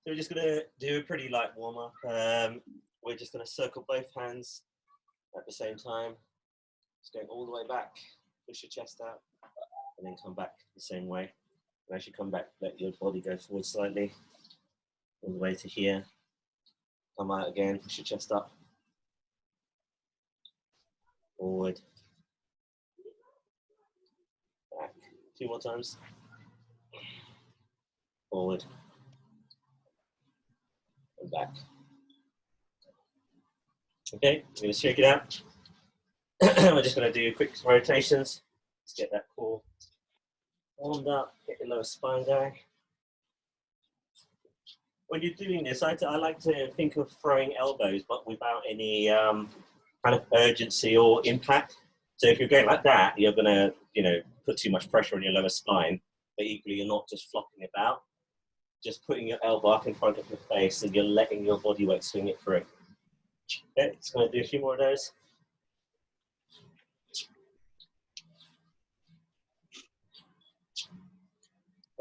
So we're just going to do a pretty light warm-up. We're just going to circle both hands at the same time. Just going all the way back, push your chest out, and then come back the same way. And as you come back, let your body go forward slightly, all the way to here. Come out again, push your chest up. Forward. Back. 2 more times. Forward. And back. Okay, we're going to shake it out. We're just going to do quick rotations. Let's get that core warmed up, get the lower spine going. When you're doing this, I like to think of throwing elbows, but without any kind of urgency or impact. So if you're going like that, you're going to, put too much pressure on your lower spine, but equally you're not just flopping about. Just putting your elbow up in front of your face and you're letting your body weight swing it through. Okay, just going to do a few more of those.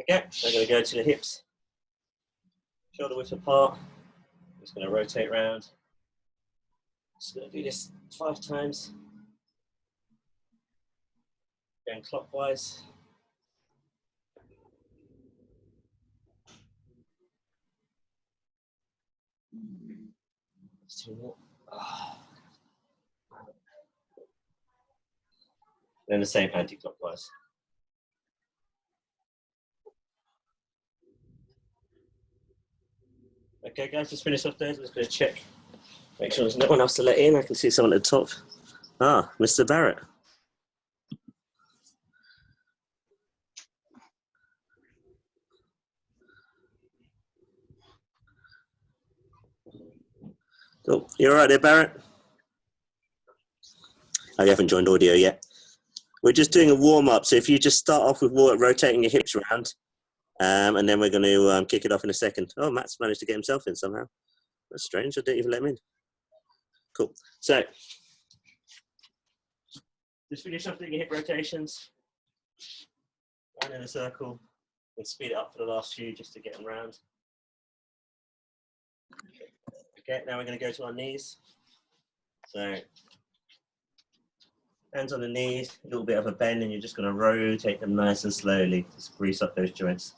Okay, so I'm going to go to the hips, shoulder width apart. Just going to rotate around. Just going to do this 5 times. Going clockwise. Just 2 more. And the same anti-clockwise. Okay, guys, just finish off those. I'm just going to check. Make sure there's no one else to let in. I can see someone at the top. Ah, Mr. Barrett. Oh, you all right there, Barrett? Oh, you haven't joined audio yet. We're just doing a warm-up, so if you just start off with rotating your hips around, and then we're going to kick it off in a second. Oh, Matt's managed to get himself in somehow. That's strange. I didn't even let him in. Cool. So, just finish off doing your hip rotations. Round in a circle. And speed it up for the last few just to get them round. Okay, now we're going to go to our knees. So, hands on the knees, a little bit of a bend, and you're just going to rotate them nice and slowly. Just grease up those joints.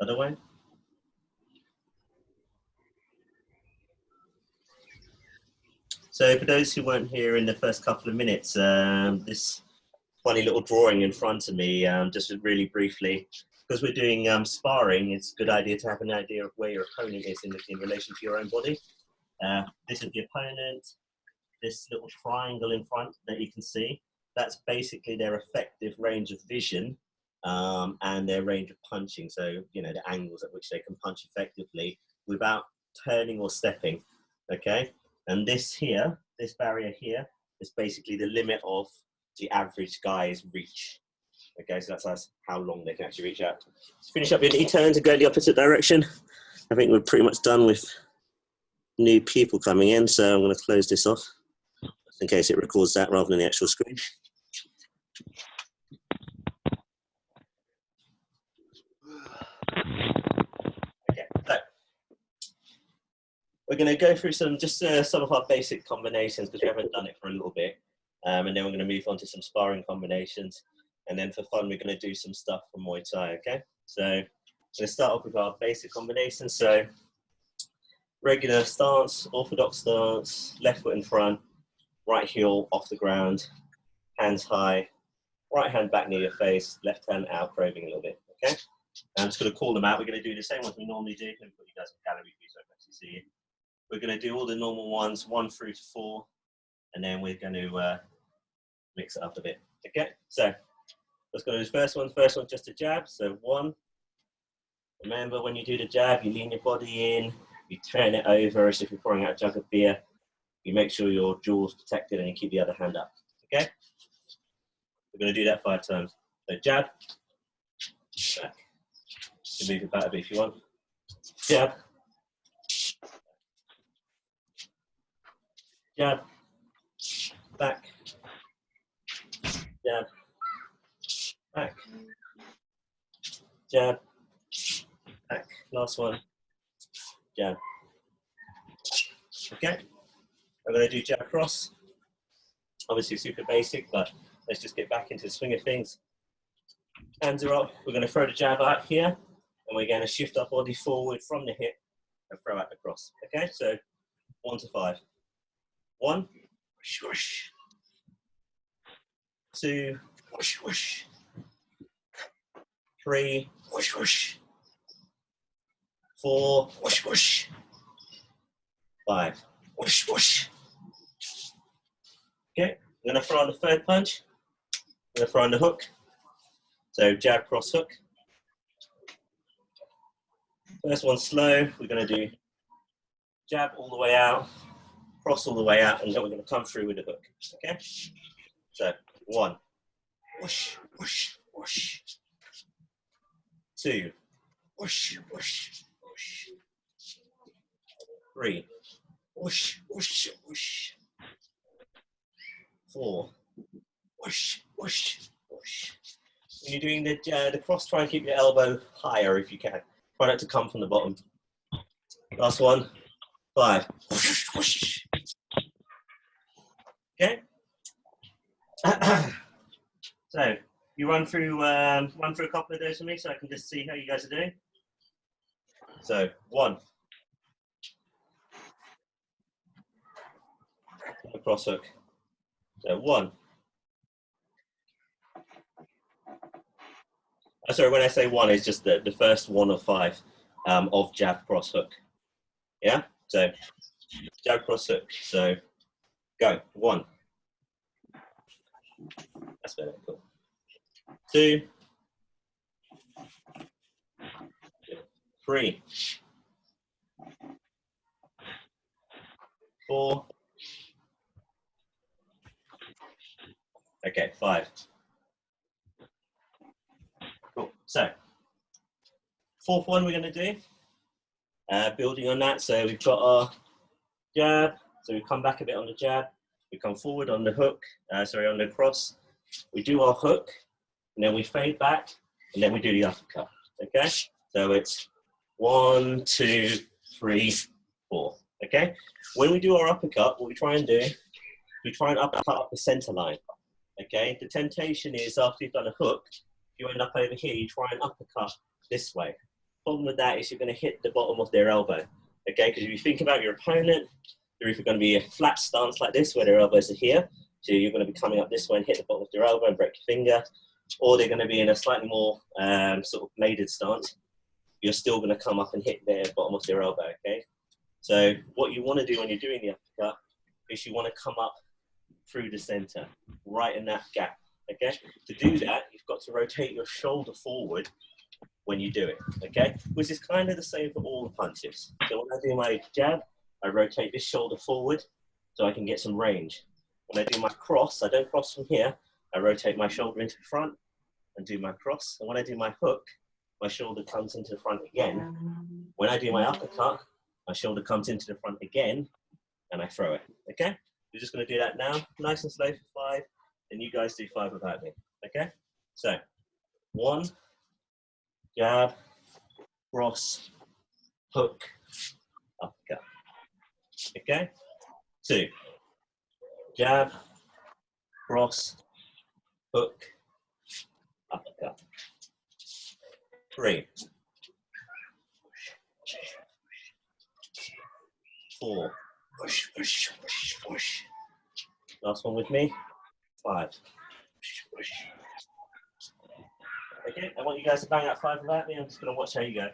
Other way. So for those who weren't here in the first couple of minutes, this funny little drawing in front of me, just really briefly, because we're doing sparring, it's a good idea to have an idea of where your opponent is in relation to your own body. This is the opponent, this little triangle in front that you can see, that's basically their effective range of vision and their range of punching. So, the angles at which they can punch effectively without turning or stepping, okay? And this here, this barrier here, is basically the limit of the average guy's reach. Okay, so that's how long they can actually reach out. Let's finish up your knee turns and go the opposite direction. I think we're pretty much done with new people coming in, so I'm going to close this off in case it records that rather than the actual screen. Okay, so we're going to go through some of our basic combinations because we haven't done it for a little bit, and then we're going to move on to some sparring combinations, and then for fun we're going to do some stuff from Muay Thai. Okay, so let's start off with our basic combinations. So regular stance, orthodox stance, left foot in front, right heel off the ground, hands high, right hand back near your face, left hand out, probing a little bit. Okay, I'm just going to call them out. We're going to do the same ones we normally do. Let me put you guys in gallery view so I can actually see you. We're going to do all the normal ones, 1 through to 4, and then we're going to mix it up a bit. Okay, so let's go to the first one. First one, just a jab. So 1. Remember, when you do the jab, you lean your body in, you turn it over as if you're pouring out a jug of beer. You make sure your jaw's protected and you keep the other hand up. Okay? We're going to do that 5 times. So jab, back. You can move it back a bit if you want. Jab, jab, back, jab, back, jab, back. Last one, jab. Okay, I'm going to do jab cross. Obviously super basic, but let's just get back into the swing of things. Hands are up. We're going to throw the jab out here, and we're going to shift our body forward from the hip and throw out the cross. Okay, so 1 to 5. 1, whoosh, whoosh. 2, whoosh, whoosh. 3, whoosh, whoosh. 4, whoosh, whoosh. 5, whoosh, whoosh. Okay, I'm going to throw on the third punch. I'm going to throw on the hook. So jab, cross, hook. First one slow. We're going to do jab all the way out, cross all the way out, and then we're going to come through with the hook. Okay? So 1, whoosh, whoosh, whoosh. 2, whoosh, whoosh, whoosh. 3, whoosh, whoosh, whoosh. 4, whoosh, whoosh, whoosh. When you're doing the cross, try and keep your elbow higher if you can. Try not to come from the bottom. Last one, 5. Whoosh, whoosh. Okay. So you run through a couple of those for me, so I can just see how you guys are doing. So 1, cross hook. So 1. Sorry, when I say 1, it's just the first 1 of 5 of jab cross hook. Yeah. So jab cross hook. So go 1. That's better. Cool. 2, 3, 4. Okay, 5. Cool. So, fourth one we're going to do, building on that. So we've got our jab. So we come back a bit on the jab. We come forward on the hook. On the cross. We do our hook, and then we fade back, and then we do the uppercut. Okay. So it's 1, 2, 3, 4. Okay. When we do our uppercut, what we try and do, we try and uppercut up the center line. Okay. The temptation is after you've done a hook, you end up over here, you try and uppercut this way. Problem with that is you're going to hit the bottom of their elbow, okay? Because if you think about your opponent, they're either going to be a flat stance like this, where their elbows are here, so you're going to be coming up this way and hit the bottom of their elbow and break your finger, or they're going to be in a slightly more sort of bladed stance. You're still going to come up and hit their bottom of their elbow, okay? So what you want to do when you're doing the uppercut is you want to come up through the center, right in that gap. Okay, to do that, you've got to rotate your shoulder forward when you do it, okay? Which is kind of the same for all the punches. So when I do my jab, I rotate this shoulder forward so I can get some range. When I do my cross, I don't cross from here. I rotate my shoulder into the front and do my cross. And when I do my hook, my shoulder comes into the front again. When I do my uppercut, my shoulder comes into the front again and I throw it, okay? We're just gonna do that now, nice and slow for 5. And you guys do 5 without me, okay? So, 1, jab, cross, hook, uppercut. Okay? 2, jab, cross, hook, uppercut. 3, 4, push, push, push, push. Last one with me. 5. Okay, I want you guys to bang out 5 without me. I'm just going to watch how you go.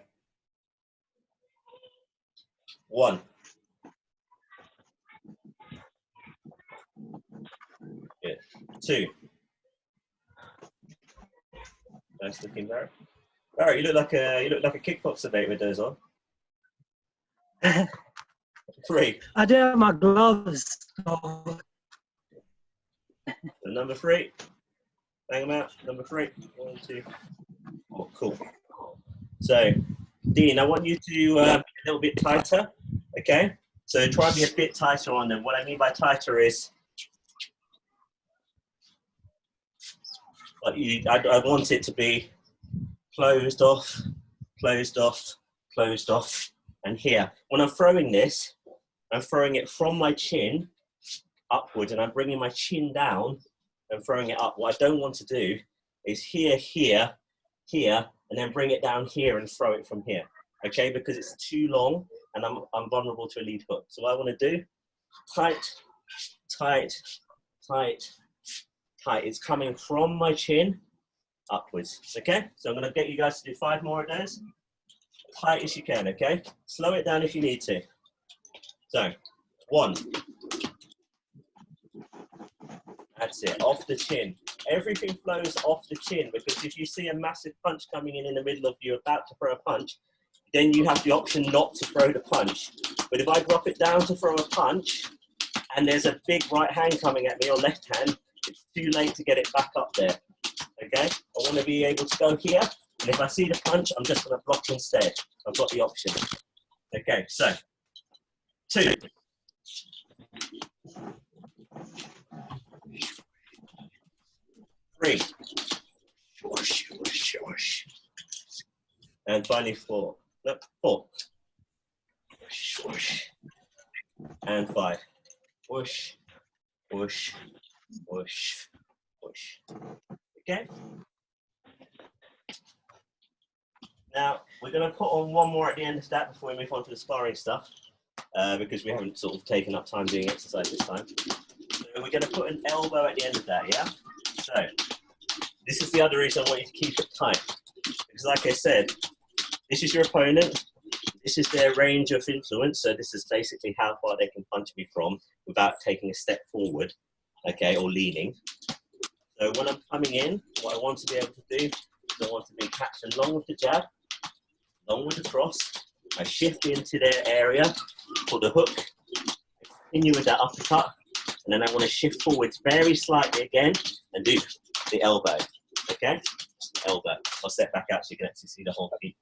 1. Good. 2. Nice looking, Barrett. Barrett, you look like a kickboxer, mate, with those on. 3. I do have my gloves. So. And number 3. Bang them out. Number 3. 1, 2. Oh, cool. So, Dean, I want you to be a little bit tighter. Okay. So try and be a bit tighter on them. What I mean by tighter is But I want it to be closed off, closed off, closed off, and here. When I'm throwing this, I'm throwing it from my chin upwards, and I'm bringing my chin down and throwing it up. What I don't want to do is here, here, here, and then bring it down here and throw it from here, okay? Because it's too long, and I'm vulnerable to a lead hook. So what I want to do, tight, tight, tight, tight. It's coming from my chin upwards, okay? So I'm going to get you guys to do 5 more of those, tight as you can, okay? Slow it down if you need to. So, 1. That's it, off the chin. Everything flows off the chin, because if you see a massive punch coming in the middle of you about to throw a punch, then you have the option not to throw the punch. But if I drop it down to throw a punch, and there's a big right hand coming at me, or left hand, it's too late to get it back up there, okay? I want to be able to go here, and if I see the punch, I'm just going to block instead. I've got the option. Okay, so, 2. 3. Whoosh, whoosh, whoosh. And finally 4. No, 4. Whoosh, whoosh. And 5. Whoosh, whoosh, whoosh, whoosh. Okay? Now, we're going to put on one more at the end of that before we move on to the sparring stuff, because we haven't sort of taken up time doing exercise this time. So we're going to put an elbow at the end of that, yeah? So, this is the other reason I want you to keep it tight. Because like I said, this is your opponent, this is their range of influence, so this is basically how far they can punch me from without taking a step forward, okay, or leaning. So when I'm coming in, what I want to be able to do is I want to be catching long with the jab, long with the cross. I shift into their area for the hook, continue with that uppercut, and then I want to shift forwards very slightly again and do the elbow, okay? Elbow. I'll step back out so you can actually see the whole feet.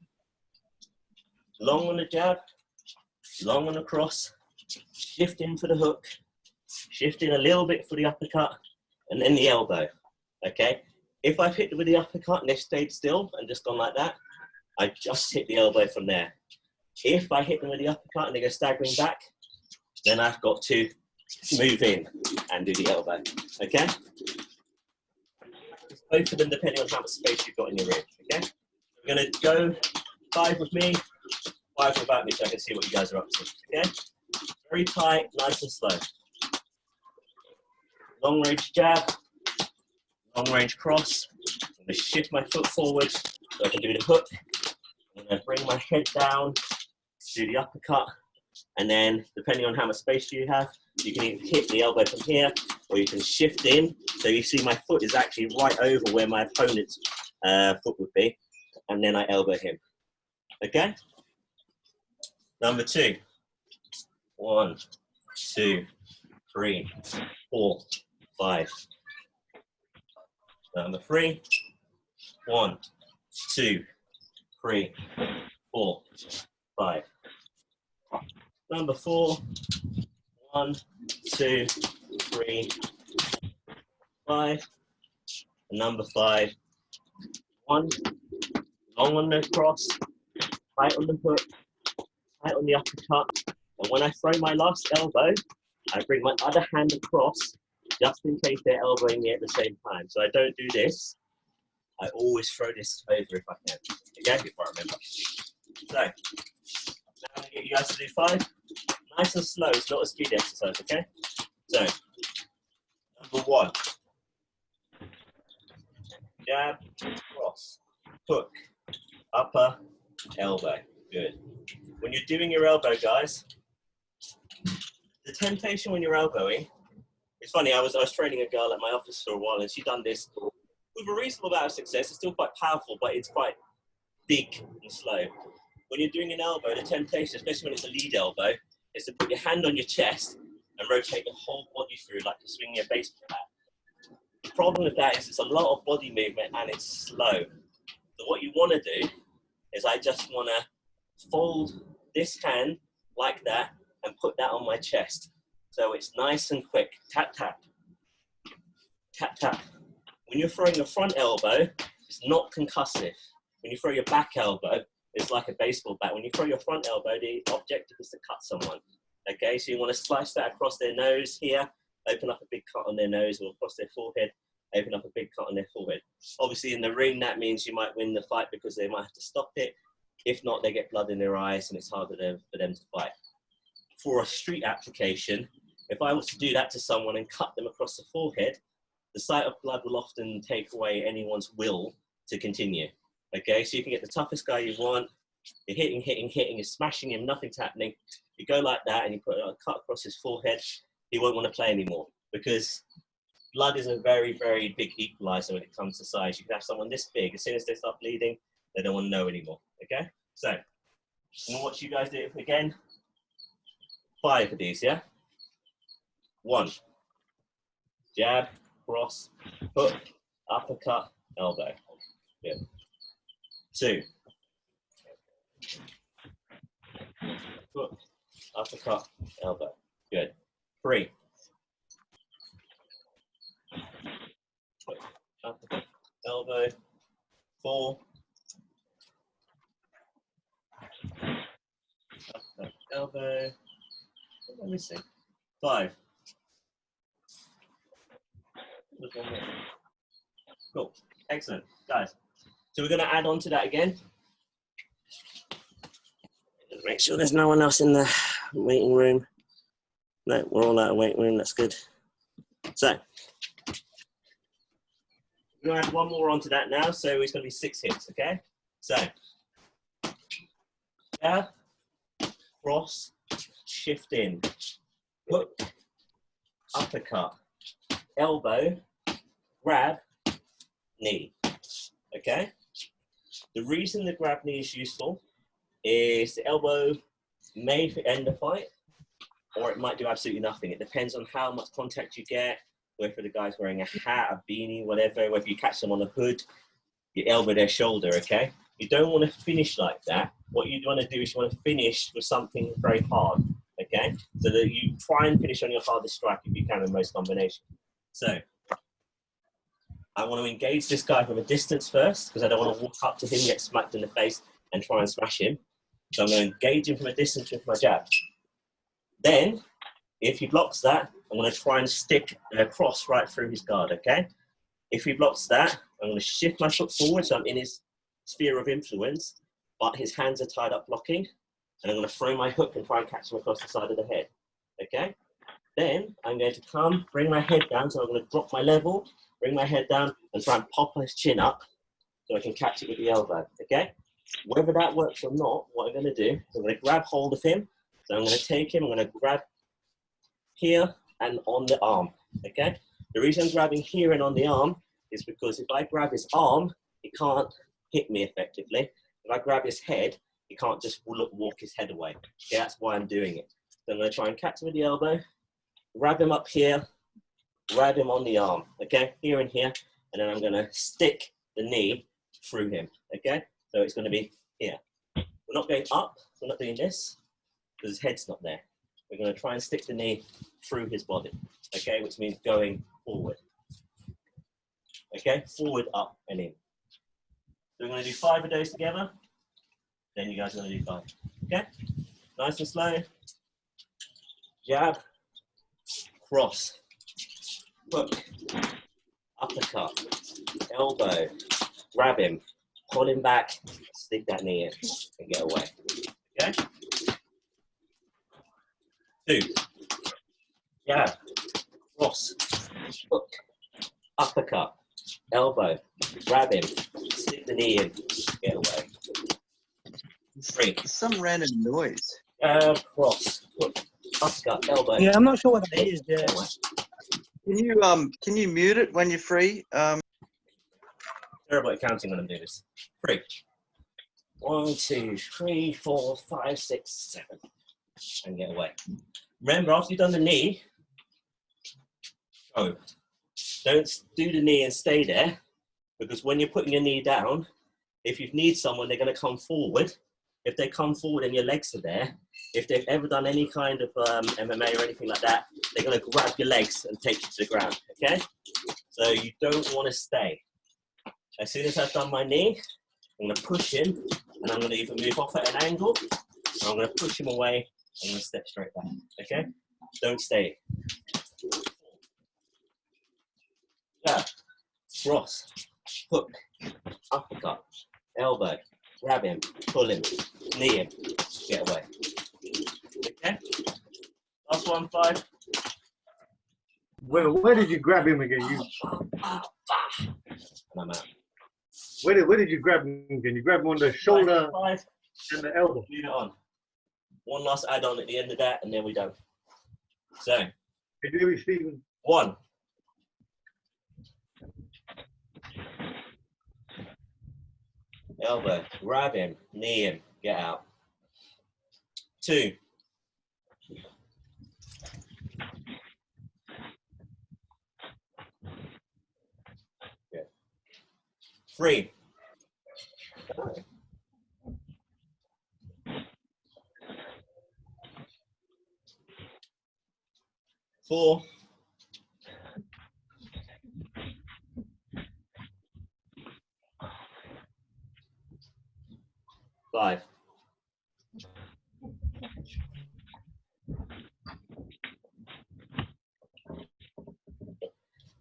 Long on the jab, long on the cross, shift in for the hook, shift in a little bit for the uppercut, and then the elbow, okay? If I've hit with the uppercut and they've stayed still and just gone like that, I just hit the elbow from there. If I hit them with the uppercut and they go staggering back, then I've got to move in and do the elbow, okay? Both of them depending on how much space you've got in your rib, okay? We're gonna go 5 with me, 5 without me so I can see what you guys are up to, okay? Very tight, nice and slow. Long range jab, long range cross. I'm gonna shift my foot forward so I can do the hook. I'm gonna bring my head down, do the uppercut, and then depending on how much space you have, you can either hit the elbow from here, or you can shift in. So you see my foot is actually right over where my opponent's foot would be, and then I elbow him, okay? Number 2. 1, 2, 3, 4, 5. Number 3. 1, 2, 3, 4, 5. Number 4. 1, 2, 3, 5. And number 5. 1. Long on the cross, tight on the hook, tight on the uppercut. And when I throw my last elbow, I bring my other hand across just in case they're elbowing me at the same time. So I don't do this. I always throw this over if I can. Okay, if I remember. So, now I'm going to get you guys to do 5. Nice and slow, it's not a speed exercise, okay? So, number 1. Jab, cross, hook, upper, elbow. Good. When you're doing your elbow, guys, the temptation when you're elbowing, it's funny, I was training a girl at my office for a while and she done this with a reasonable amount of success. It's still quite powerful, but it's quite big and slow. When you're doing an elbow, the temptation, especially when it's a lead elbow, is to put your hand on your chest and rotate your whole body through like you're swinging a baseball bat. The problem with that is it's a lot of body movement and it's slow. So what you want to do is I just want to fold this hand like that and put that on my chest. So it's nice and quick. Tap, tap. Tap, tap. When you're throwing your front elbow, it's not concussive. When you throw your back elbow, it's like a baseball bat. When you throw your front elbow, the objective is to cut someone. Okay, so you want to slice that across their nose here, open up a big cut on their nose, or across their forehead, open up a big cut on their forehead. Obviously in the ring, that means you might win the fight because they might have to stop it. If not, they get blood in their eyes and it's harder for them to fight. For a street application, if I was to do that to someone and cut them across the forehead, the sight of blood will often take away anyone's will to continue. Okay, so you can get the toughest guy you want, you're hitting, you're smashing him, nothing's happening. You go like that and you put a cut across his forehead, he won't want to play anymore because blood is a very, very big equalizer when it comes to size. You can have someone this big, as soon as they start bleeding, they don't want to know anymore, okay? So, I'm gonna watch you guys do it again. 5 of these, yeah? 1, jab, cross, hook, uppercut, elbow. Good. 2, hook, uppercut, elbow. Good. 3, hook, uppercut, elbow. 4, uppercut, elbow. What am I missing? 5. There's one more. Cool. Excellent, guys. So we're going to add on to that again. Just make sure there's no one else in the waiting room. No, we're all out of waiting room. That's good. So we're going to add one more onto that now. So it's going to be 6 hits. Okay. So jab, cross, shift in, hook, uppercut, elbow, grab, knee. Okay. The reason the grab knee is useful is the elbow may end the fight, or it might do absolutely nothing. It depends on how much contact you get, whether the guy's wearing a hat, a beanie, whatever, whether you catch them on the hood, you elbow their shoulder, okay? You don't want to finish like that. What you want to do is you want to finish with something very hard, okay? So that you try and finish on your hardest strike if you can in most combinations. So I want to engage this guy from a distance first because I don't want to walk up to him, get smacked in the face and try and smash him. So I'm going to engage him from a distance with my jab. Then, if he blocks that, I'm going to try and stick a cross right through his guard, okay? If he blocks that, I'm going to shift my foot forward so I'm in his sphere of influence, but his hands are tied up blocking, and I'm going to throw my hook and try and catch him across the side of the head, okay? Then I'm going to come, bring my head down, so I'm going to drop my level, bring my head down and try and pop his chin up so I can catch it with the elbow, okay? Whether that works or not, what I'm going to do is I'm going to grab hold of him. So I'm going to take him, I'm going to grab here and on the arm, okay? The reason I'm grabbing here and on the arm is because if I grab his arm, he can't hit me effectively. If I grab his head, he can't just walk his head away. Okay, that's why I'm doing it. So I'm going to try and catch him with the elbow, grab him up here, grab him on the arm, okay? Here and here, and then I'm going to stick the knee through him, okay? So it's going to be here. We're not going up, we're not doing this, because his head's not there. We're going to try and stick the knee through his body, okay? Which means going forward. Okay, forward, up, and in. So we're going to do 5 of those together. Then you guys are going to do 5, okay? Nice and slow. Jab, cross, hook, uppercut, elbow, grab him, pull him back, stick that knee in, and get away. Okay? 2, jab, cross, hook, uppercut, elbow, grab him, stick the knee in, get away. 3, Some random noise. cross, hook, uppercut, elbow. Yeah, I'm not sure what that is. Get away. Can you mute it when you're free? Terrible at counting when I'm doing this. 3, 1, 2, 3, 4, 5, 6, 7, and get away. Remember, after you've done the knee, go. Don't do the knee and stay there, because when you're putting your knee down, if you need someone, they're going to come forward. If they come forward and your legs are there, if they've ever done any kind of MMA or anything like that, they're going to grab your legs and take you to the ground, okay? So you don't want to stay. As soon as I've done my knee, I'm going to push him, and I'm going to either move off at an angle, or I'm going to push him away, and I'm going to step straight back, okay? Don't stay. Yeah. Cross, hook, uppercut, elbow, grab him, pull him, knee him, get away. Okay? Last one, 5. Where did you grab him again? And I'm out. Where did you grab him again? You grab him on the shoulder 5. and the elbow. Leave it on. One last add-on at the end of that, and then we're done. So, Hey, David Stephen. 1. Elbow, grab him, knee him, get out. 2. Yeah. 3. 4. 5.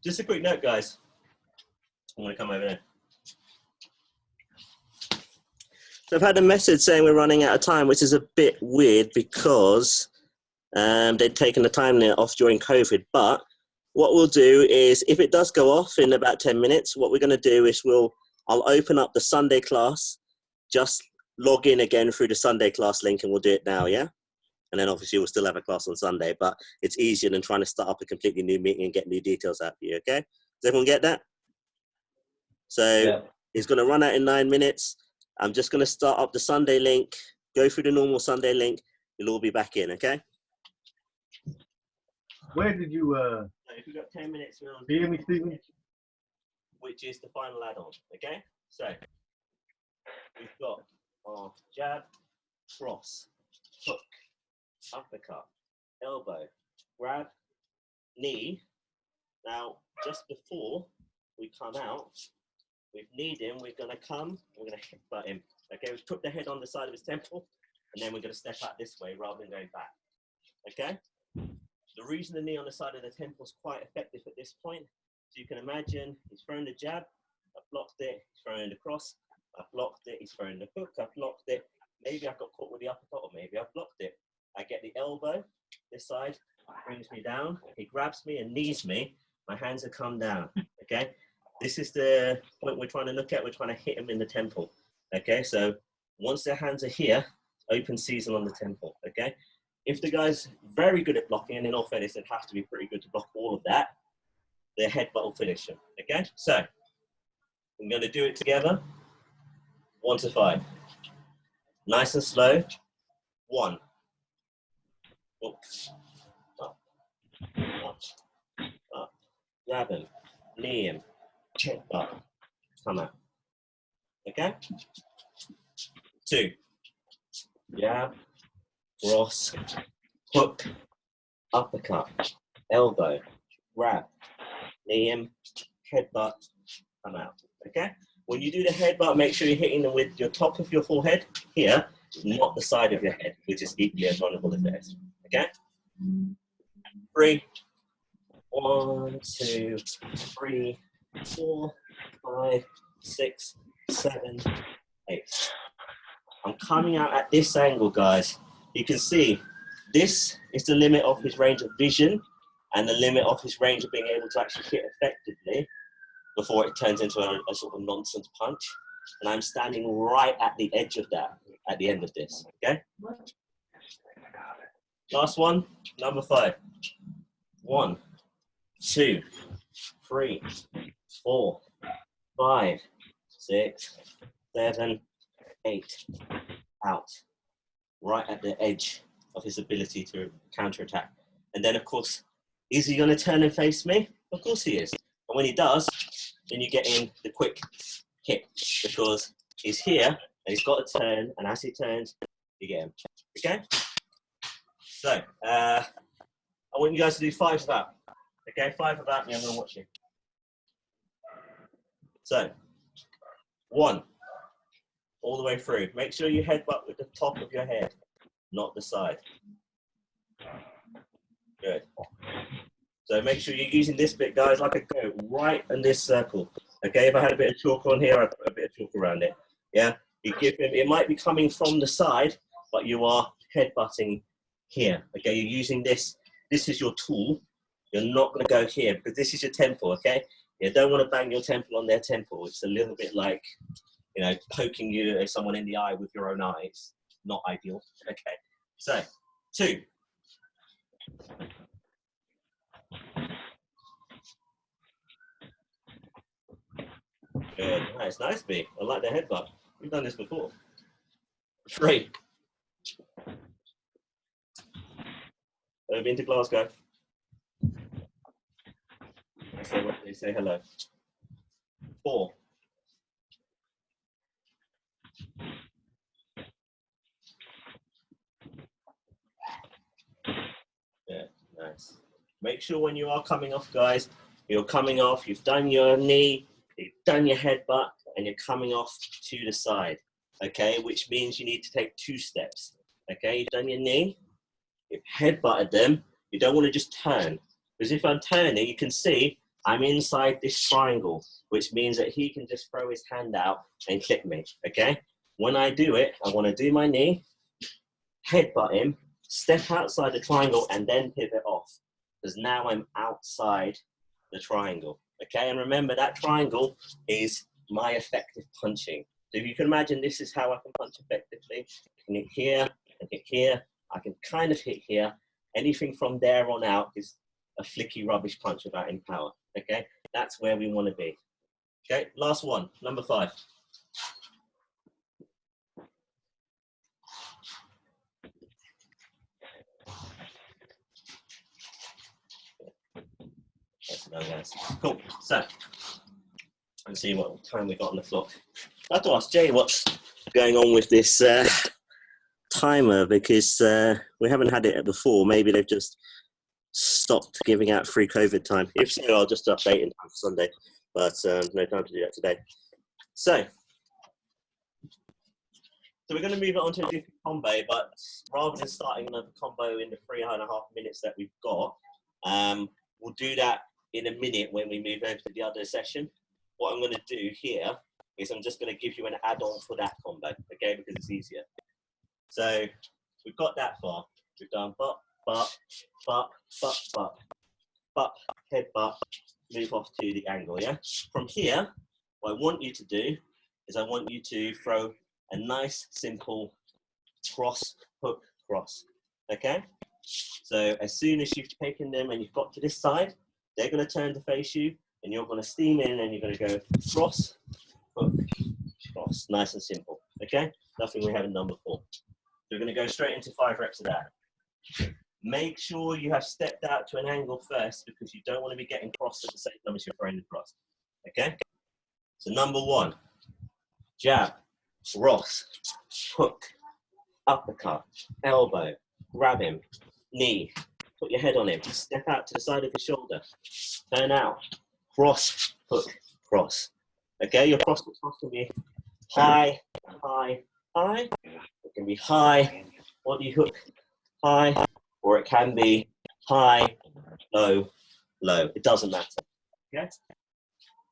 Just a quick note, guys. I'm going to come over there. So I've had a message saying we're running out of time, which is a bit weird because they'd taken the time limit off during COVID. But what we'll do is, if it does go off in about 10 minutes, what we're going to do is I'll open up the Sunday class, just log in again through the Sunday class link, and we'll do it now, yeah? And then obviously we'll still have a class on Sunday, but it's easier than trying to start up a completely new meeting and get new details out for you, okay? Does everyone get that? So yeah. It's going to run out in 9 minutes. I'm just going to start up the Sunday link, go through the normal Sunday link. You'll all be back in, okay? Where did you, So if we've got 10 minutes, we'll hear me, Stephen? Which is the final add-on, okay? So we've got our jab, cross, hook, uppercut, elbow, grab, knee. Now, just before we come out, we've kneed him, we're going to come, we're going to headbutt him. Okay, we've put the head on the side of his temple, and then we're going to step out this way rather than going back. Okay? The reason the knee on the side of the temple is quite effective at this point, so you can imagine he's throwing the jab, I've blocked it, he's throwing the cross, I've blocked it, he's throwing the hook, I've blocked it. Maybe I've got caught with the uppercut, or maybe I've blocked it. I get the elbow, this side, brings me down, he grabs me and knees me, my hands have come down, okay? This is the point we're trying to look at, we're trying to hit him in the temple, okay? So once their hands are here, open season on the temple, okay? If the guy's very good at blocking, and in all fairness, they'd have to be pretty good to block all of that, their headbutt will finish them, okay? So I'm going to do it together, 1 to 5. Nice and slow. 1. Oops. Up, up, up. Grab him, knee him, check up, come out. Okay? 2. Jab, cross, hook, uppercut, elbow, grab, knee him, headbutt, come out. Okay? When you do the headbutt, make sure you're hitting them with your top of your forehead here, not the side of your head, which is equally as vulnerable as theirs. Okay? 3. 1, 2, 3, 4, 5, 6, 7, 8. I'm coming out at this angle, guys. You can see this is the limit of his range of vision and the limit of his range of being able to actually hit effectively before it turns into a sort of nonsense punch. And I'm standing right at the edge of that at the end of this, okay? Last one, number 5. 1, 2, 3, 4, 5, 6, 7, 8. Out. Right at the edge of his ability to counterattack. And then, of course, is he going to turn and face me? Of course he is. And when he does, then you get in the quick hit because he's here and he's got to turn, and as he turns, you get him. Okay? So, I want you guys to do 5 of that. Okay, 5 of that, and I'm going to watch you. So, 1, all the way through. Make sure you headbutt with the top of your head, not the side. Good. So make sure you're using this bit, guys, like a goat, right in this circle. Okay, if I had a bit of chalk on here, I'd put a bit of chalk around it. Yeah, you give him, it might be coming from the side, but you are headbutting here. Okay, you're using this. This is your tool. You're not going to go here because this is your temple. Okay, you don't want to bang your temple on their temple. It's a little bit like, you know, poking someone in the eye with your own eyes. Not ideal. Okay, so 2. Good, nice, B. I like the headbutt. We've done this before. 3. Over into Glasgow. Say hello. 4. Yeah, nice. Make sure when you are coming off, guys, you're coming off, you've done your knee, you've done your headbutt, and you're coming off to the side, okay? Which means you need to take 2 steps, okay? You've done your knee, you've headbutted them, you don't want to just turn. Because if I'm turning, you can see I'm inside this triangle, which means that he can just throw his hand out and clip me, okay? When I do it, I want to do my knee, headbutt him, step outside the triangle, and then pivot off. Because now I'm outside the triangle, okay? And remember, that triangle is my effective punching. So if you can imagine, this is how I can punch effectively. I can hit here, and hit here. I can kind of hit here. Anything from there on out is a flicky rubbish punch without any power, okay? That's where we want to be. Okay, last one, number 5. That's cool. So, let's see what time we got on the clock. I have to ask Jay what's going on with this timer, because we haven't had it before. Maybe they've just stopped giving out free COVID time. If so, I'll just update in time for Sunday, but no time to do that today. So we're going to move on to a different combo, but rather than starting another combo in the 3.5 minutes that we've got, we'll do that in a minute when we move over to the other session. What I'm going to do here is I'm just going to give you an add-on for that combo, okay, because it's easier. So we've got that far. We've done butt, headbutt, move off to the angle, yeah? From here, what I want you to do is I want you to throw a nice, simple cross, hook, cross, okay? So as soon as you've taken them and you've got to this side, they're going to turn to face you, and you're going to steam in, and you're going to go cross, hook, cross. Nice and simple, okay? Nothing we haven't done before. So we're going to go straight into 5 reps of that. Make sure you have stepped out to an angle first, because you don't want to be getting crossed at the same time as you're throwing the cross, okay? So number 1, jab, cross, hook, uppercut, elbow, grab him, knee, put your head on him, step out to the side of his shoulder, turn out, cross, hook, cross. Okay, your cross can be high, high, high. It can be high, body hook, high, or it can be high, low, low. It doesn't matter. Okay.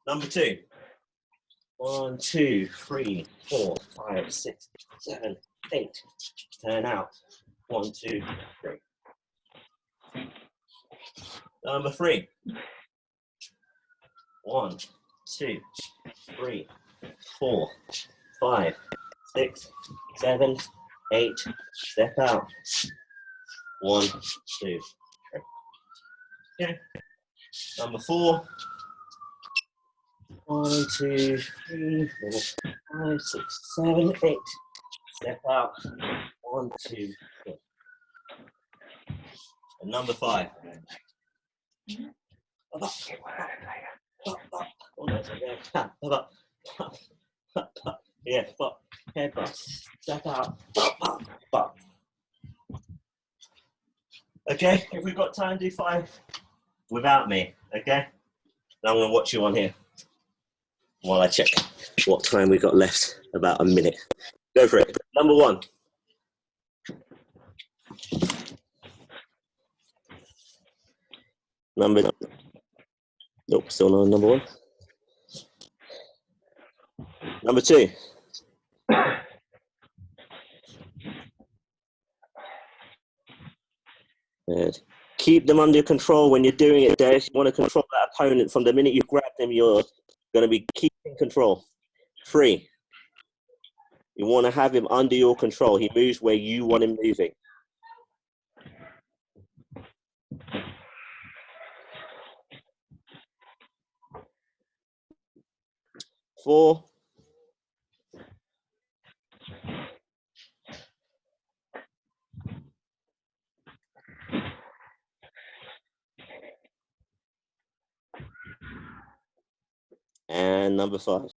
Number 2. 1, 2, 3, 4, 5, 6, 7, 8. Turn out. 1, 2, 3. Number 3. 1, 2, 3, 4, 5, 6, 7, 8. Step out. 1, 2, 3. Okay. Number 4. 1, 2, 3, 4, 5, 6, 7, 8. Step out. 1, 2, 3. And number 5. Yeah, headbutt, step out, Okay, if we've got time, do 5 without me, okay? Now I'm going to watch you on here. while I check what time we got left. About a minute. Go for it. Number 1. Nope, still not number 1. Number 2. Good. Keep them under control when you're doing it, Dave. You want to control that opponent. From the minute you grab them, you're going to be keeping control. 3. You want to have him under your control. He moves where you want him moving. 4. And number 5.